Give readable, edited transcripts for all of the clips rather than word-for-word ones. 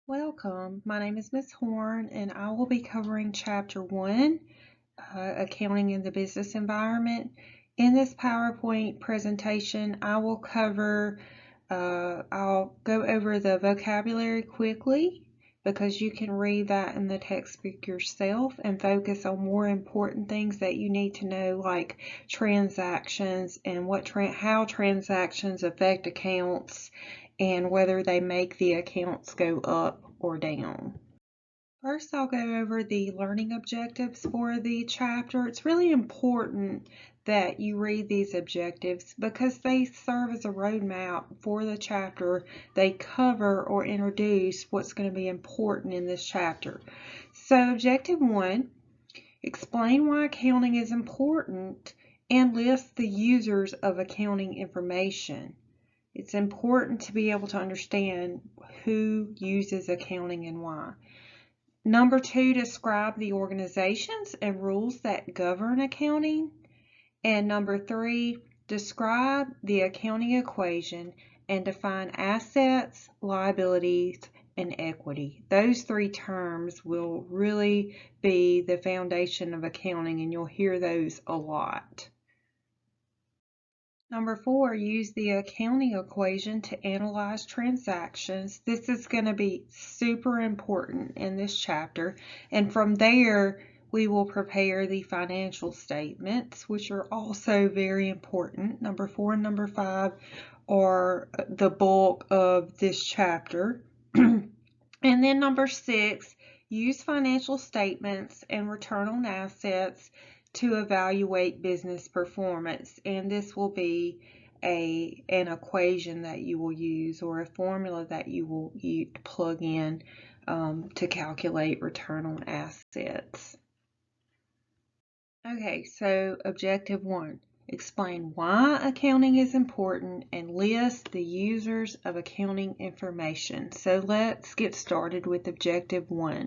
Welcome. My name is Ms. Horn, and I will be covering Chapter 1, Accounting in the Business Environment. In this PowerPoint presentation, I'll go over the vocabulary quickly because you can read that in the textbook yourself and focus on more important things that you need to know, like transactions and how transactions affect accounts and whether they make the accounts go up or down. First, I'll go over the learning objectives for the chapter. It's really important that you read these objectives because they serve as a roadmap for the chapter. They cover or introduce what's going to be important in this chapter. So, Objective 1, explain why accounting is important and list the users of accounting information. It's important to be able to understand who uses accounting and why. Number 2, describe the organizations and rules that govern accounting. And number 3, describe the accounting equation and define assets, liabilities, and equity. Those 3 terms will really be the foundation of accounting, and you'll hear those a lot. Number 4, use the accounting equation to analyze transactions. This is going to be super important in this chapter. And from there, we will prepare the financial statements, which are also very important. Number 4 and number 5 are the bulk of this chapter. And then number 6, use financial statements and return on assets to evaluate business performance, and this will be an equation that you will use or a formula that you will plug in to calculate return on assets. Okay, so Objective 1, explain why accounting is important and list the users of accounting information. So let's get started with Objective 1.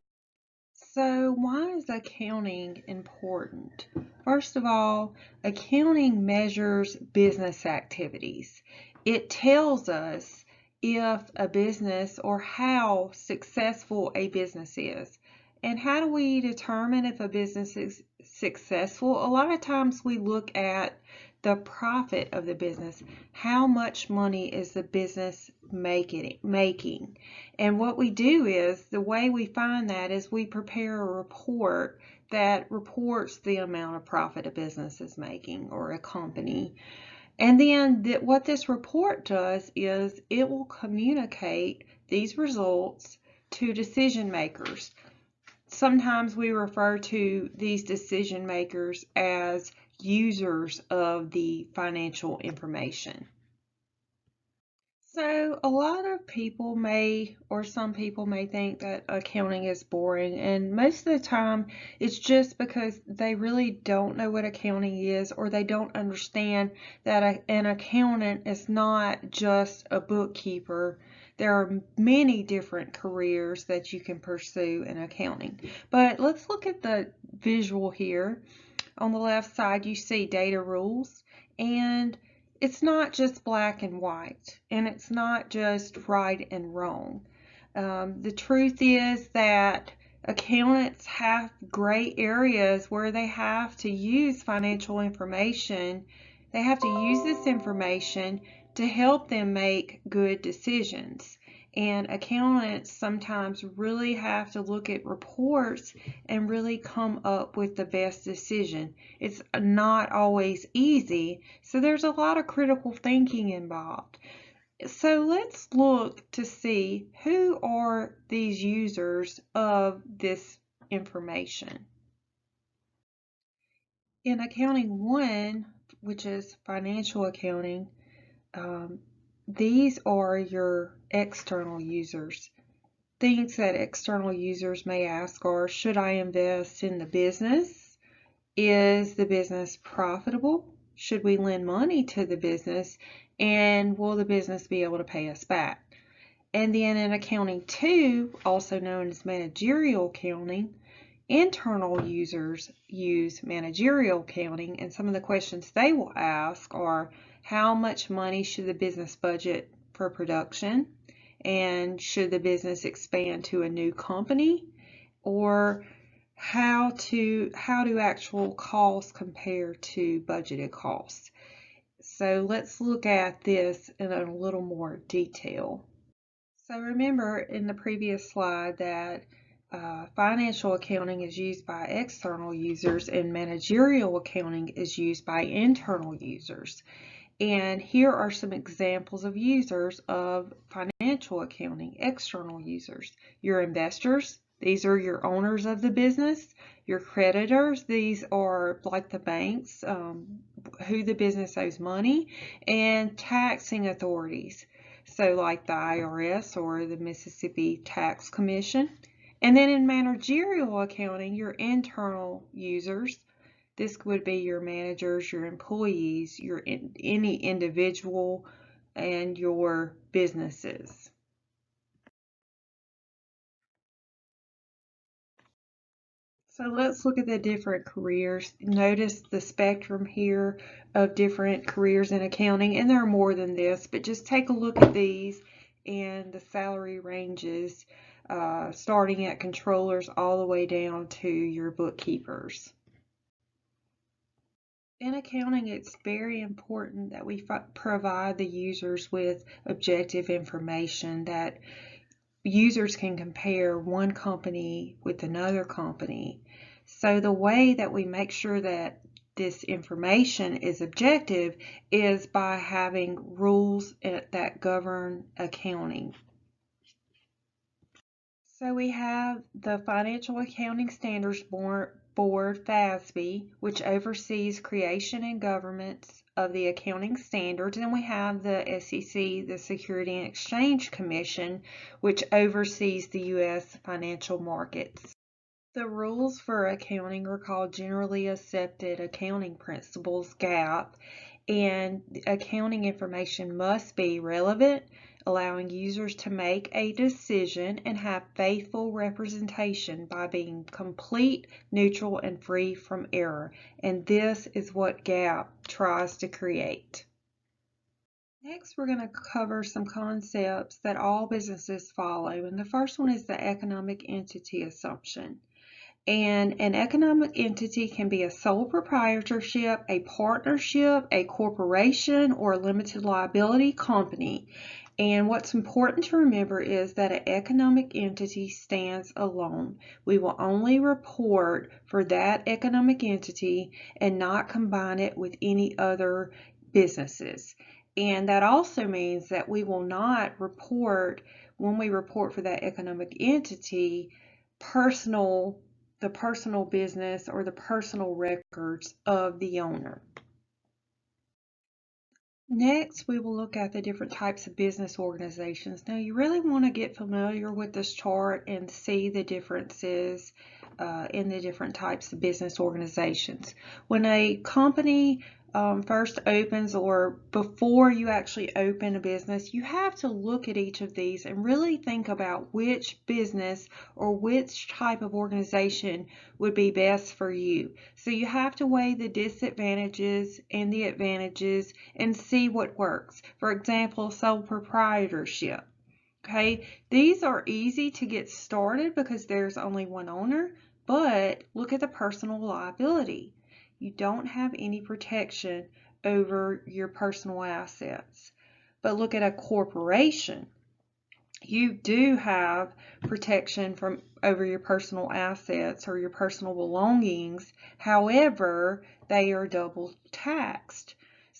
So why is accounting important? First of all, accounting measures business activities. It tells us if a business or how successful a business is. And how do we determine if a business is successful? A lot of times we look at the profit of the business. How much money is the business making? And what we do is, the way we find that is we prepare a report that reports the amount of profit a business is making or a company. And then what this report does is it will communicate these results to decision makers. Sometimes we refer to these decision makers as users of the financial information. So a lot of people some people may think that accounting is boring, and most of the time it's just because they really don't know what accounting is, or they don't understand that an accountant is not just a bookkeeper. There are many different careers that you can pursue in accounting. But let's look at the visual here. On the left side, you see data rules, and it's not just black and white, and it's not just right and wrong. The truth is that accountants have gray areas where they have to use financial information. They have to use this information to help them make good decisions. And accountants sometimes really have to look at reports and really come up with the best decision. It's not always easy, so there's a lot of critical thinking involved. So let's look to see who are these users of this information. In Accounting 1, which is financial accounting, these are your external users. Things that external users may ask are, should I invest in the business? Is the business profitable? Should we lend money to the business? And will the business be able to pay us back? And then in Accounting 2, also known as managerial accounting, internal users use managerial accounting, and some of the questions they will ask are, how much money should the business budget for production? and should the business expand to a new company, or how do actual costs compare to budgeted costs. So let's look at this in a little more detail. So remember in the previous slide that financial accounting is used by external users and managerial accounting is used by internal users. And here are some examples of users of financial accounting, external users. Your investors, these are your owners of the business. Your creditors, these are like the banks, who the business owes money, and taxing authorities. So like the IRS or the Mississippi Tax Commission. And then in managerial accounting, your internal users, this would be your managers, your employees, any individual, and your businesses. So let's look at the different careers. Notice the spectrum here of different careers in accounting, and there are more than this, but just take a look at these and the salary ranges, starting at controllers all the way down to your bookkeepers. In accounting, it's very important that we provide the users with objective information, that users can compare one company with another company. So the way that we make sure that this information is objective is by having rules that govern accounting. So we have the Financial Accounting Standards Board, FASB, which oversees creation and governance of the accounting standards. And we have the SEC, the Security and Exchange Commission, which oversees the U.S. financial markets. The rules for accounting are called Generally Accepted Accounting Principles, GAAP, and accounting information must be relevant, allowing users to make a decision and have faithful representation by being complete, neutral, and free from error. And this is what GAAP tries to create. Next, we're going to cover some concepts that all businesses follow. And the first one is the economic entity assumption. And an economic entity can be a sole proprietorship, a partnership, a corporation, or a limited liability company. And what's important to remember is that an economic entity stands alone. We will only report for that economic entity and not combine it with any other businesses. And that also means that we will not report, when we report for that economic entity, the personal business or the personal records of the owner. Next, we will look at the different types of business organizations. Now, you really want to get familiar with this chart and see the differences in the different types of business organizations. When a company first opens, or before you actually open a business, you have to look at each of these and really think about which business or which type of organization would be best for you. So you have to weigh the disadvantages and the advantages and see what works. For example, sole proprietorship. Okay, these are easy to get started because there's only one owner, but look at the personal liability. You don't have any protection over your personal assets. But look at a corporation. You do have protection over your personal assets or your personal belongings. However, they are double taxed.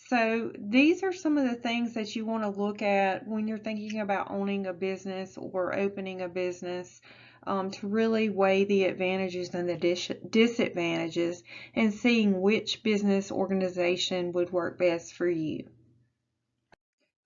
So these are some of the things that you want to look at when you're thinking about owning a business or opening a business, to really weigh the advantages and the disadvantages and seeing which business organization would work best for you.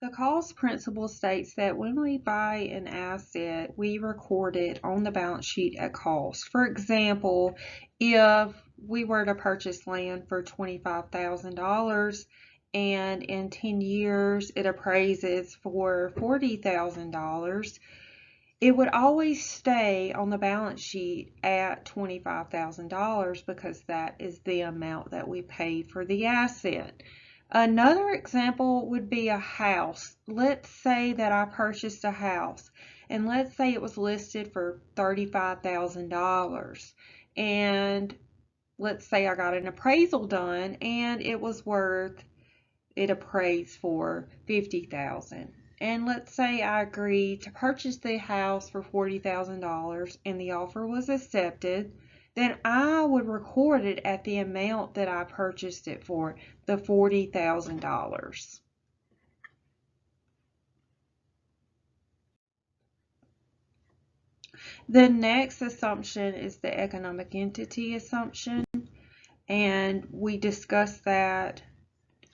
The cost principle states that when we buy an asset, we record it on the balance sheet at cost. For example, if we were to purchase land for $25,000 and in 10 years it appraises for $40,000, it would always stay on the balance sheet at $25,000 because that is the amount that we paid for the asset. Another example would be a house. Let's say that I purchased a house, and let's say it was listed for $35,000. And let's say I got an appraisal done and it appraised for $50,000. And let's say I agreed to purchase the house for $40,000 and the offer was accepted, then I would record it at the amount that I purchased it for, the $40,000. The next assumption is the economic entity assumption, and we discussed that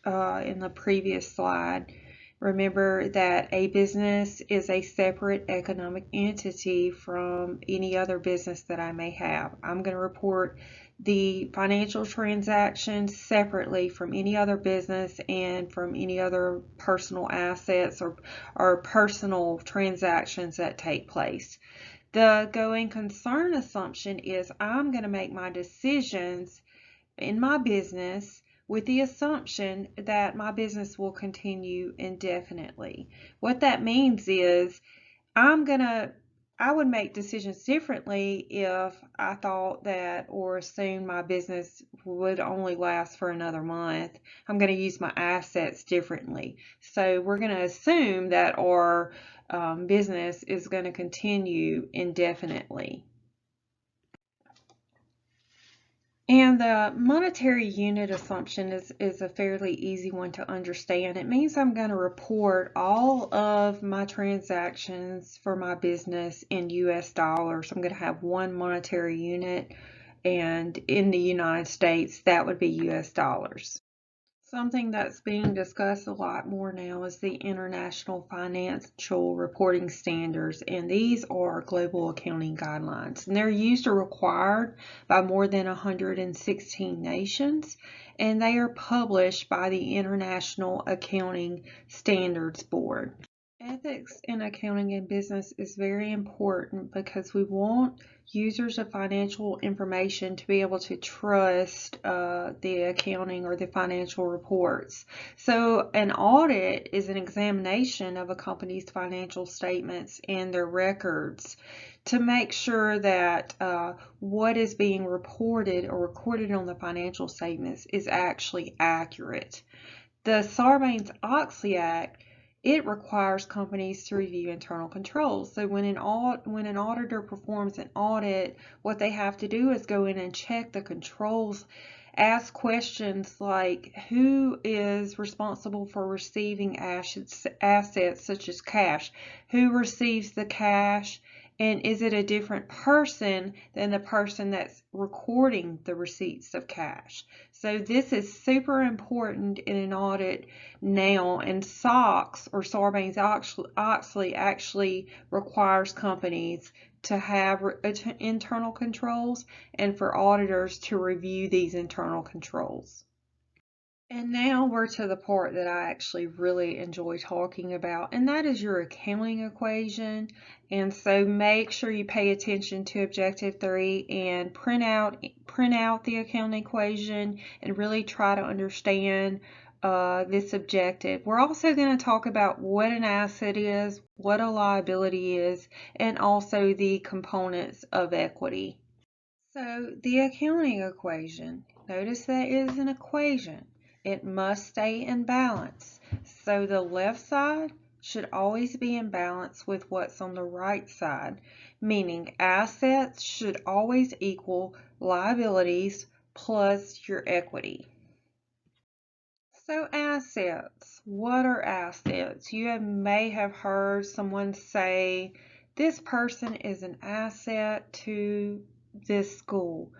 in the previous slide. Remember that a business is a separate economic entity from any other business that I may have. I'm going to report the financial transactions separately from any other business and from any other personal assets or personal transactions that take place. The going concern assumption is I'm going to make my decisions in my business with the assumption that my business will continue indefinitely. What that means is I would make decisions differently if I thought that or assumed my business would only last for another month. I'm going to use my assets differently. So we're going to assume that our business is going to continue indefinitely. And the monetary unit assumption is a fairly easy one to understand. It means I'm going to report all of my transactions for my business in US dollars. I'm going to have one monetary unit, and in the United States, that would be US dollars. Something that's being discussed a lot more now is the International Financial Reporting Standards, and these are global accounting guidelines. And they're used or required by more than 116 nations, and they are published by the International Accounting Standards Board. Ethics in accounting and business is very important because we want users of financial information to be able to trust the accounting or the financial reports. So an audit is an examination of a company's financial statements and their records to make sure that what is being reported or recorded on the financial statements is actually accurate. The Sarbanes-Oxley Act, it requires companies to review internal controls. So when an auditor performs an audit, what they have to do is go in and check the controls, ask questions like who is responsible for receiving assets such as cash, who receives the cash, and is it a different person than the person that's recording the receipts of cash? So this is super important in an audit now, and SOX or Sarbanes-Oxley actually requires companies to have internal controls and for auditors to review these internal controls. And now we're to the part that I actually really enjoy talking about, and that is your accounting equation. And so make sure you pay attention to Objective 3 and print out the accounting equation and really try to understand this objective. We're also going to talk about what an asset is, what a liability is, and also the components of equity. So the accounting equation, notice that is an equation. It must stay in balance. So the left side should always be in balance with what's on the right side, meaning assets should always equal liabilities plus your equity. So assets, what are assets? You may have heard someone say, this person is an asset to this school.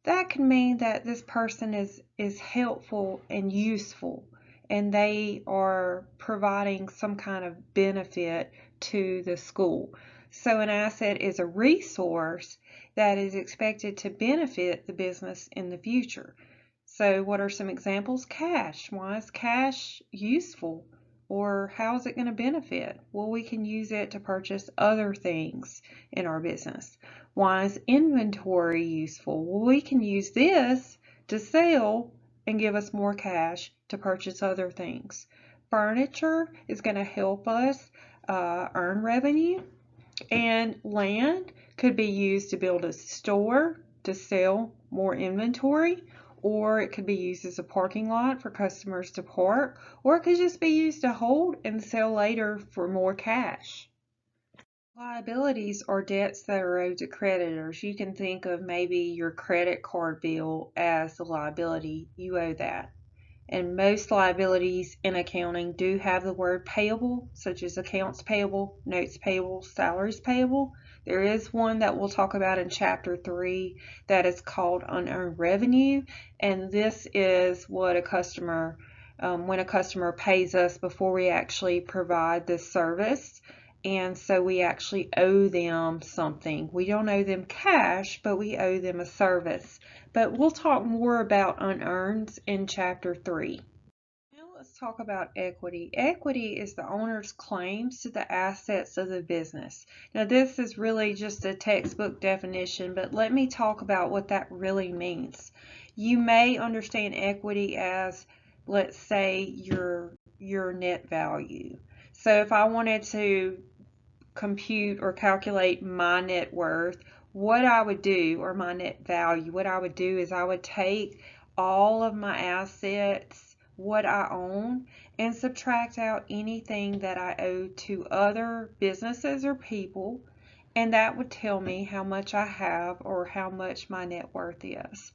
That can mean that this person is helpful and useful, and they are providing some kind of benefit to the school. So an asset is a resource that is expected to benefit the business in the future. So what are some examples? Cash. Why is cash useful? Or how is it going to benefit? Well, we can use it to purchase other things in our business. Why is inventory useful? Well, we can use this to sell and give us more cash to purchase other things. Furniture is going to help us earn revenue, and land could be used to build a store to sell more inventory, or it could be used as a parking lot for customers to park, or it could just be used to hold and sell later for more cash. Liabilities are debts that are owed to creditors. You can think of maybe your credit card bill as the liability. You owe that. And most liabilities in accounting do have the word payable, such as accounts payable, notes payable, salaries payable. There is one that we'll talk about in Chapter 3 that is called unearned revenue, and this is what a customer, when a customer pays us before we actually provide the service. And so we actually owe them something. We don't owe them cash, but we owe them a service. But we'll talk more about unearned in Chapter 3. Now let's talk about equity. Equity is the owner's claims to the assets of the business. Now this is really just a textbook definition, but let me talk about what that really means. You may understand equity as, let's say, your net value. So if I wanted to compute or calculate my net worth, what I would do, or my net value, what I would do is I would take all of my assets, what I own, and subtract out anything that I owe to other businesses or people, and that would tell me how much I have or how much my net worth is.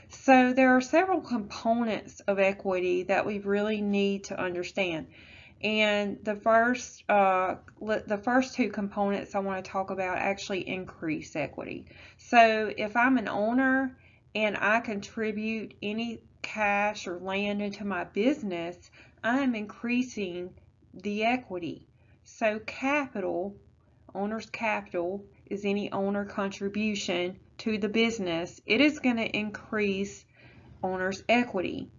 So there are several components of equity that we really need to understand. And the first two components I want to talk about actually increase equity. So if I'm an owner and I contribute any cash or land into my business, I'm increasing the equity. So capital, owner's capital, is any owner contribution to the business. It is going to increase owner's equity.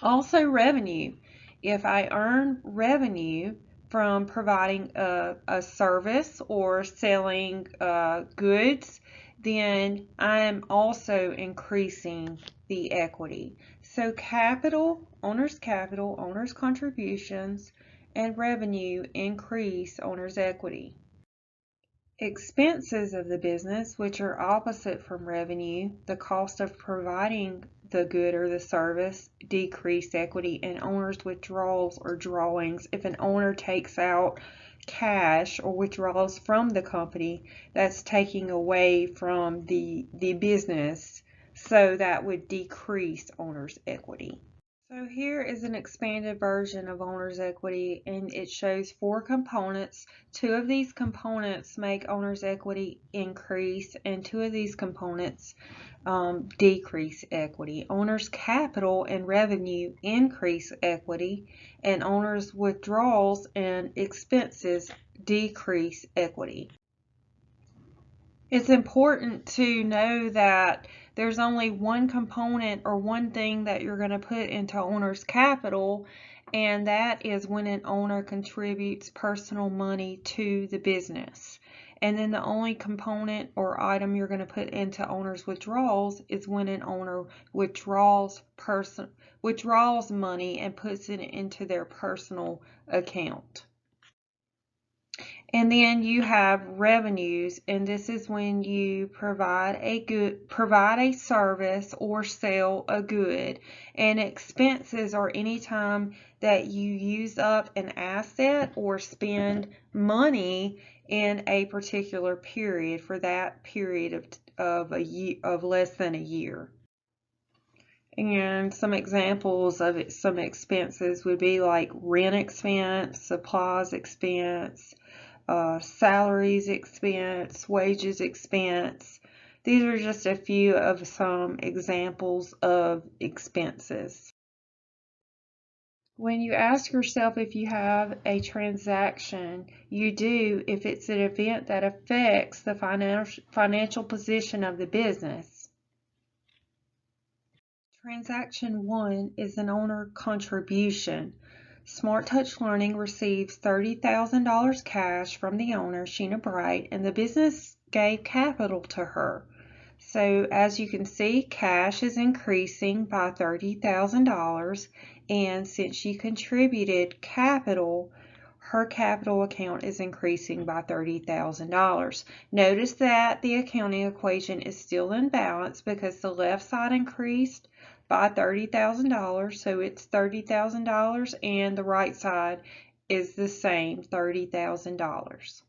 Also revenue. If I earn revenue from providing a service or selling goods, then I'm also increasing the equity. So capital, owner's contributions, and revenue increase owner's equity. Expenses of the business, which are opposite from revenue, the cost of providing the good or the service, decrease equity, and owner's withdrawals or drawings. If an owner takes out cash or withdraws from the company, that's taking away from the business, so that would decrease owner's equity. So here is an expanded version of owner's equity, and it shows 4 components. 2 of these components make owner's equity increase, and 2 of these components decrease equity. Owner's capital and revenue increase equity, and owner's withdrawals and expenses decrease equity. It's important to know that there's only one component or one thing that you're going to put into owner's capital, and that is when an owner contributes personal money to the business. And then the only component or item you're going to put into owner's withdrawals is when an owner withdraws money and puts it into their personal account. And then you have revenues, and this is when you provide a service or sell a good. And expenses are any time that you use up an asset or spend money in a particular period, for that period of a year, of less than a year. And some examples of some expenses would be like rent expense, supplies expense, salaries expense, wages expense. These are just a few of some examples of expenses. When you ask yourself if you have a transaction, you do if it's an event that affects the financial position of the business. Transaction 1 is an owner contribution. Smart Touch Learning receives $30,000 cash from the owner, Sheena Bright, and the business gave capital to her. So as you can see, cash is increasing by $30,000, and since she contributed capital, her capital account is increasing by $30,000. Notice that the accounting equation is still in balance because the left side increased by $30,000, so it's $30,000, and the right side is the same, $30,000.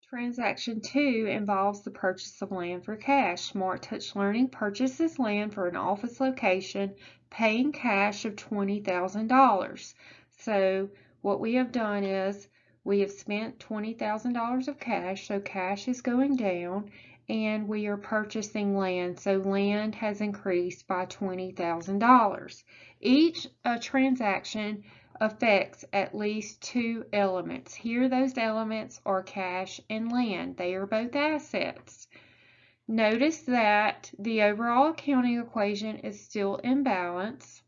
Transaction 2 involves the purchase of land for cash. Smart Touch Learning purchases land for an office location, paying cash of $20,000. So what we have done is we have spent $20,000 of cash, so cash is going down, and we are purchasing land, so land has increased by $20,000. Each transaction affects at least two elements. Here those elements are cash and land. They are both assets. Notice that the overall accounting equation is still in balance.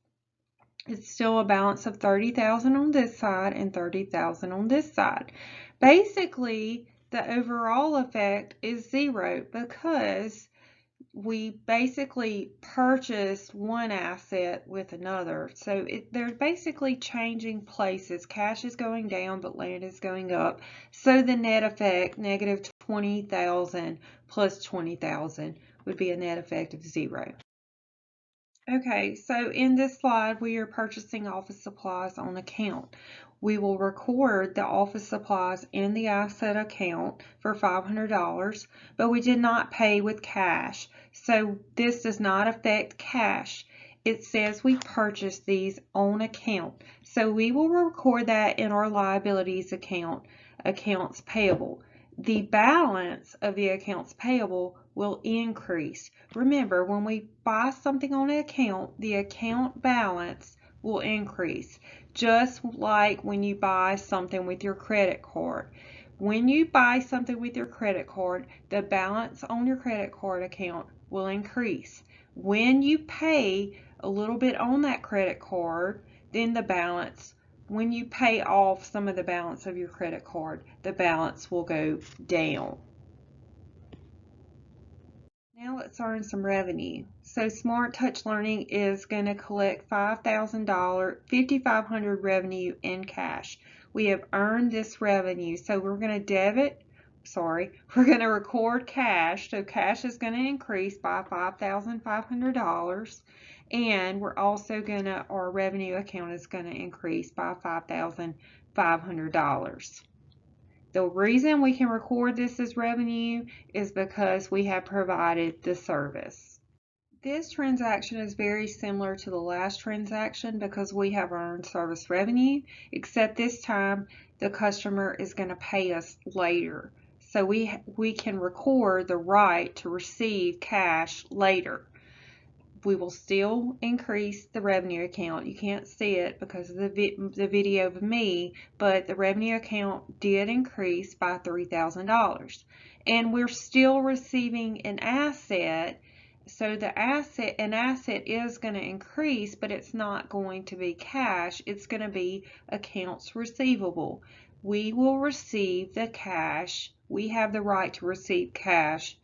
It's still a balance of $30,000 on this side and $30,000 on this side. Basically, the overall effect is zero because we basically purchased one asset with another. So they're basically changing places. Cash is going down, but land is going up. So the net effect, negative $20,000 plus $20,000, would be a net effect of zero. Okay, so in this slide, we are purchasing office supplies on account. We will record the office supplies in the asset account for $500, but we did not pay with cash. So this does not affect cash. It says we purchased these on account. So we will record that in our liabilities account, accounts payable. The balance of the accounts payable will increase. Remember, when we buy something on an account, the account balance will increase, just like when you buy something with your credit card. When you buy something with your credit card, the balance on your credit card account will increase. When you pay a little bit on that credit card, then the balance, when you pay off some of the balance of your credit card, the balance will go down. Now let's earn some revenue. So Smart Touch Learning is going to collect $5,500 revenue in cash. We have earned this revenue, so we're going to we're going to record cash. So cash is going to increase by $5,500, and we're also going to, our revenue account is going to increase by $5,500. The reason we can record this as revenue is because we have provided the service. This transaction is very similar to the last transaction because we have earned service revenue, except this time the customer is going to pay us later. So we can record the right to receive cash later. We will still increase the revenue account. You can't see it because of the video of me, but the revenue account did increase by $3,000. And we're still receiving an asset, so an asset is going to increase, but it's not going to be cash. It's going to be accounts receivable. We will receive the cash. We have the right to receive cash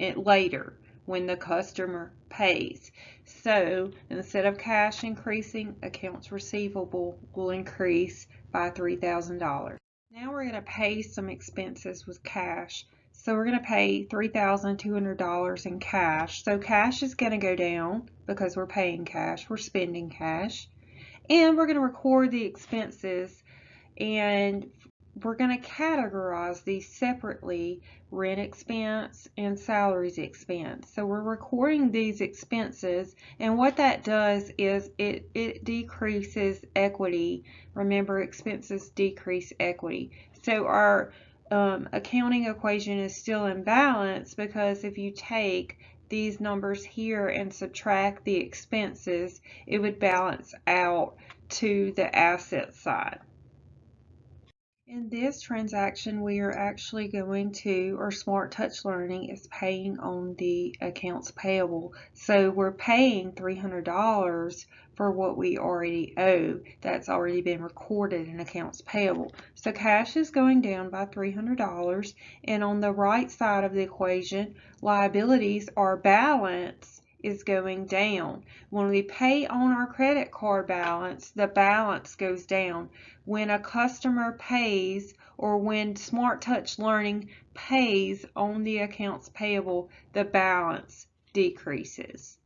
later when the customer pays. So instead of cash increasing, accounts receivable will increase by $3,000. Now we're going to pay some expenses with cash. So we're going to pay $3,200 in cash. So cash is going to go down because we're paying cash, we're spending cash. And we're going to record the expenses, and we're going to categorize these separately: rent expense and salaries expense. So we're recording these expenses, and what that does is it decreases equity. Remember, expenses decrease equity. So our accounting equation is still in balance because if you take these numbers here and subtract the expenses, it would balance out to the asset side. In this transaction, we are actually going to, or Smart Touch Learning is paying on the accounts payable. So we're paying $300 for what we already owe. That's already been recorded in accounts payable. So cash is going down by $300. And on the right side of the equation, liabilities or balance is going down. When we pay on our credit card balance, the balance goes down. When a customer pays or when Smart Touch Learning pays on the accounts payable, the balance decreases.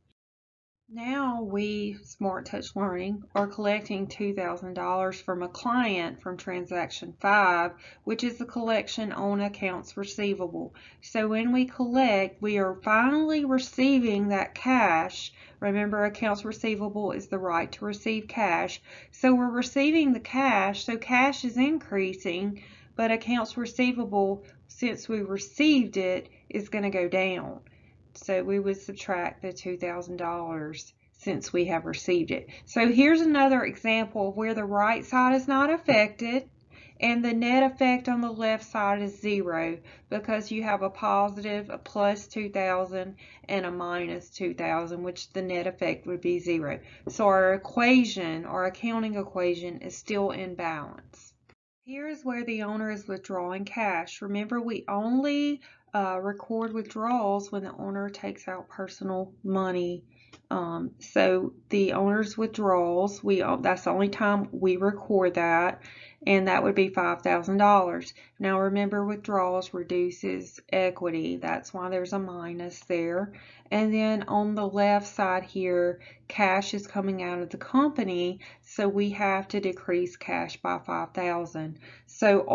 Now we, Smart Touch Learning, are collecting $2,000 from a client from Transaction 5, which is the collection on accounts receivable. So when we collect, we are finally receiving that cash. Remember, accounts receivable is the right to receive cash. So we're receiving the cash, so cash is increasing, but accounts receivable, since we received it, is going to go down. So we would subtract the $2,000 since we have received it. So here's another example of where the right side is not affected and the net effect on the left side is 0 because you have a positive, a plus 2,000, and a minus 2,000, which the net effect would be 0. So our equation, our accounting equation, is still in balance. Here is where the owner is withdrawing cash. Remember, we only record withdrawals when the owner takes out personal money. So the owner's withdrawals, that's the only time we record that, and that would be $5,000. Now remember, withdrawals reduces equity. That's why there's a minus there. And then on the left side here, cash is coming out of the company, so we have to decrease cash by $5,000. So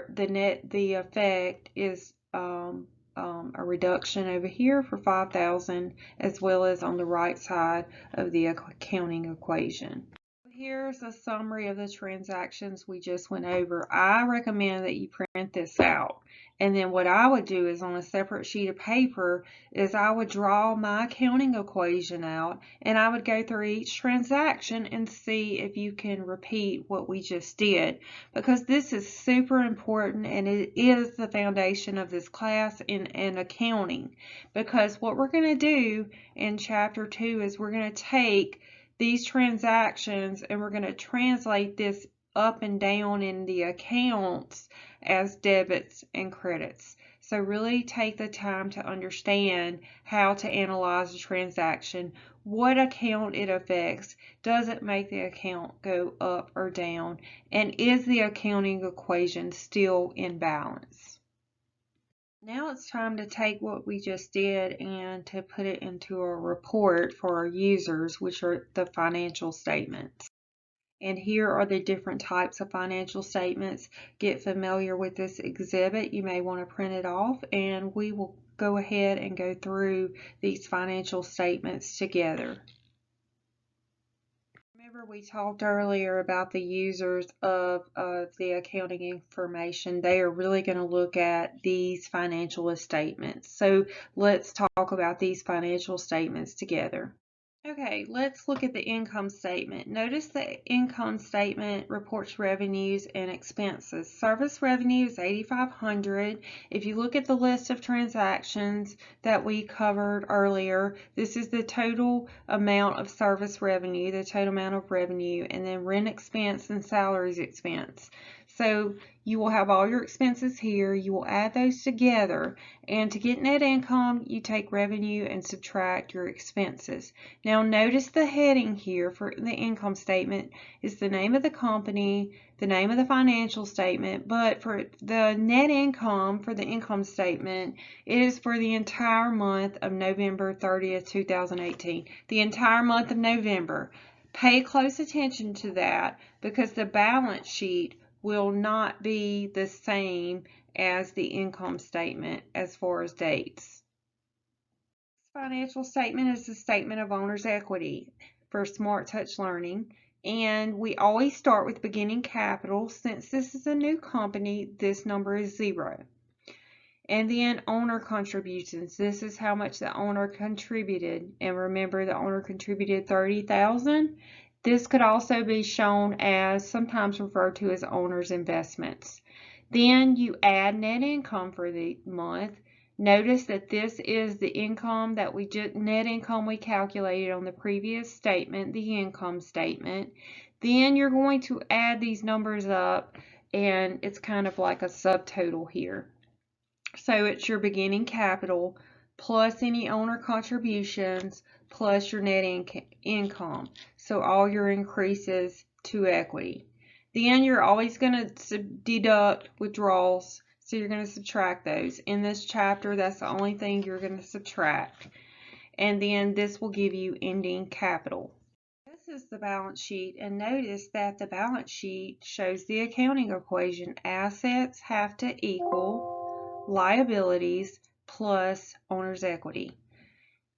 the effect is a reduction over here for $5,000, as well as on the right side of the accounting equation. Here's a summary of the transactions we just went over. I recommend that you print this out. And then what I would do is on a separate sheet of paper is I would draw my accounting equation out and I would go through each transaction and see if you can repeat what we just did, because this is super important and it is the foundation of this class in accounting. Because what we're going to do in chapter 2 is we're going to take these transactions and we're going to translate this up and down in the accounts as debits and credits. So really take the time to understand how to analyze a transaction, what account it affects, does it make the account go up or down, and is the accounting equation still in balance. Now it's time to take what we just did and to put it into a report for our users, which are the financial statements. And here are the different types of financial statements. Get familiar with this exhibit. You may want to print it off, and we will go ahead and go through these financial statements together. Remember, we talked earlier about the users of the accounting information. They are really going to look at these financial statements. So let's talk about these financial statements together. Okay, let's look at the income statement. Notice the income statement reports revenues and expenses. Service revenue is $8,500. If you look at the list of transactions that we covered earlier, this is the total amount of service revenue, the total amount of revenue, and then rent expense and salaries expense. So you will have all your expenses here. You will add those together, and to get net income, you take revenue and subtract your expenses. Now notice the heading here for the income statement is the name of the company, the name of the financial statement, but for the net income for the income statement, it is for the entire month of November 30th, 2018. The entire month of November. Pay close attention to that because the balance sheet will not be the same as the income statement as far as dates. Financial statement is the statement of owner's equity for Smart Touch Learning, and we always start with beginning capital. Since this is a new company, this number is 0. And then owner contributions. This is how much the owner contributed, and remember the owner contributed $30,000. This could also be shown as, sometimes referred to as owner's investments. Then you add net income for the month. Notice that this is the income that net income we calculated on the previous statement, the income statement. Then you're going to add these numbers up, and it's kind of like a subtotal here. So it's your beginning capital plus any owner contributions plus your net income. So all your increases to equity. Then you're always going to deduct withdrawals. So you're going to subtract those. In this chapter, that's the only thing you're going to subtract. And then this will give you ending capital. This is the balance sheet, and notice that the balance sheet shows the accounting equation. Assets have to equal liabilities plus owner's equity.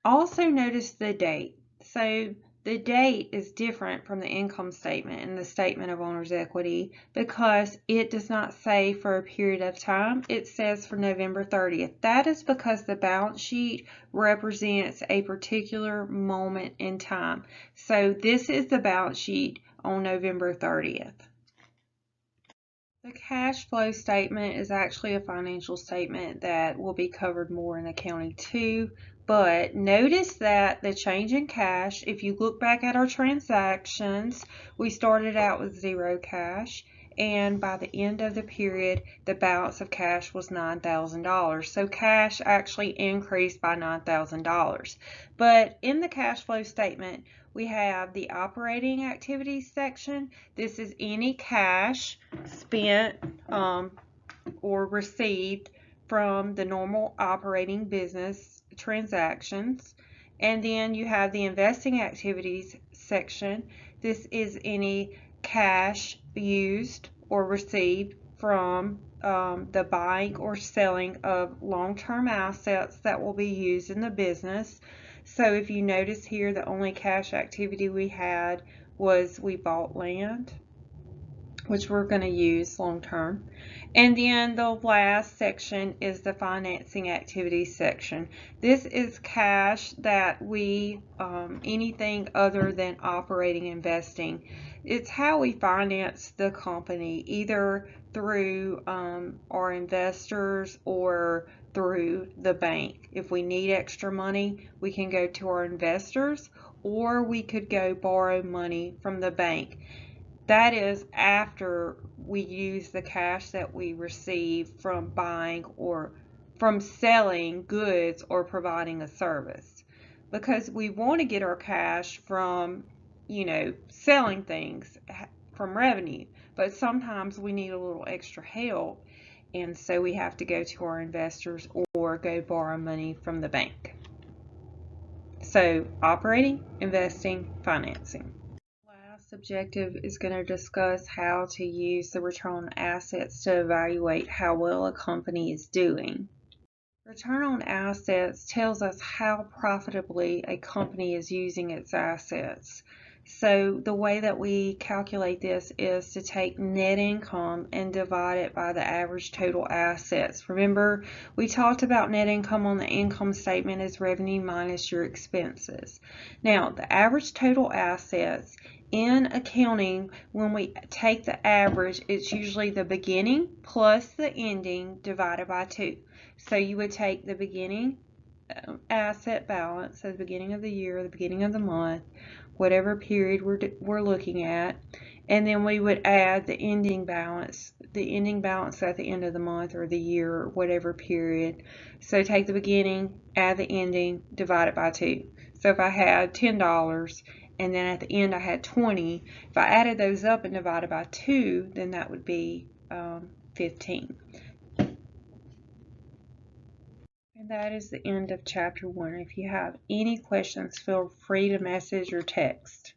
Also notice the date. So the date is different from the income statement and the statement of owner's equity because it does not say for a period of time. It says for November 30th. That is because the balance sheet represents a particular moment in time. So this is the balance sheet on November 30th. The cash flow statement is actually a financial statement that will be covered more in accounting too, but notice that the change in cash, if you look back at our transactions, we started out with 0 cash, and by the end of the period, the balance of cash was $9,000. So cash actually increased by $9,000. But in the cash flow statement, we have the operating activities section. This is any cash spent or received from the normal operating business transactions. And then you have the investing activities section. This is any cash used or received from the buying or selling of long-term assets that will be used in the business. So if you notice here, the only cash activity we had was we bought land, which we're going to use long term. And then the last section is the financing activities section. This is cash that we, anything other than operating investing. It's how we finance the company, either through our investors or through the bank. If we need extra money, we can go to our investors, or we could go borrow money from the bank. That is after we use the cash that we receive from buying or from selling goods or providing a service. Because we want to get our cash from, selling things, from revenue. But sometimes we need a little extra help, and so we have to go to our investors or go borrow money from the bank. So operating, investing, financing. Last objective is going to discuss how to use the return on assets to evaluate how well a company is doing. Return on assets tells us how profitably a company is using its assets. So the way that we calculate this is to take net income and divide it by the average total assets. Remember, we talked about net income on the income statement as revenue minus your expenses. Now, the average total assets in accounting, when we take the average, it's usually the beginning plus the ending divided by 2. So you would take the beginning asset balance, so the beginning of the year, the beginning of the month, whatever period we're looking at, and then we would add the ending balance at the end of the month or the year or whatever period. So take the beginning, add the ending, divide it by 2. So if I had $10 and then at the end I had 20, if I added those up and divided by 2, then that would be 15. And that is the end of chapter 1. If you have any questions, feel free to message or text.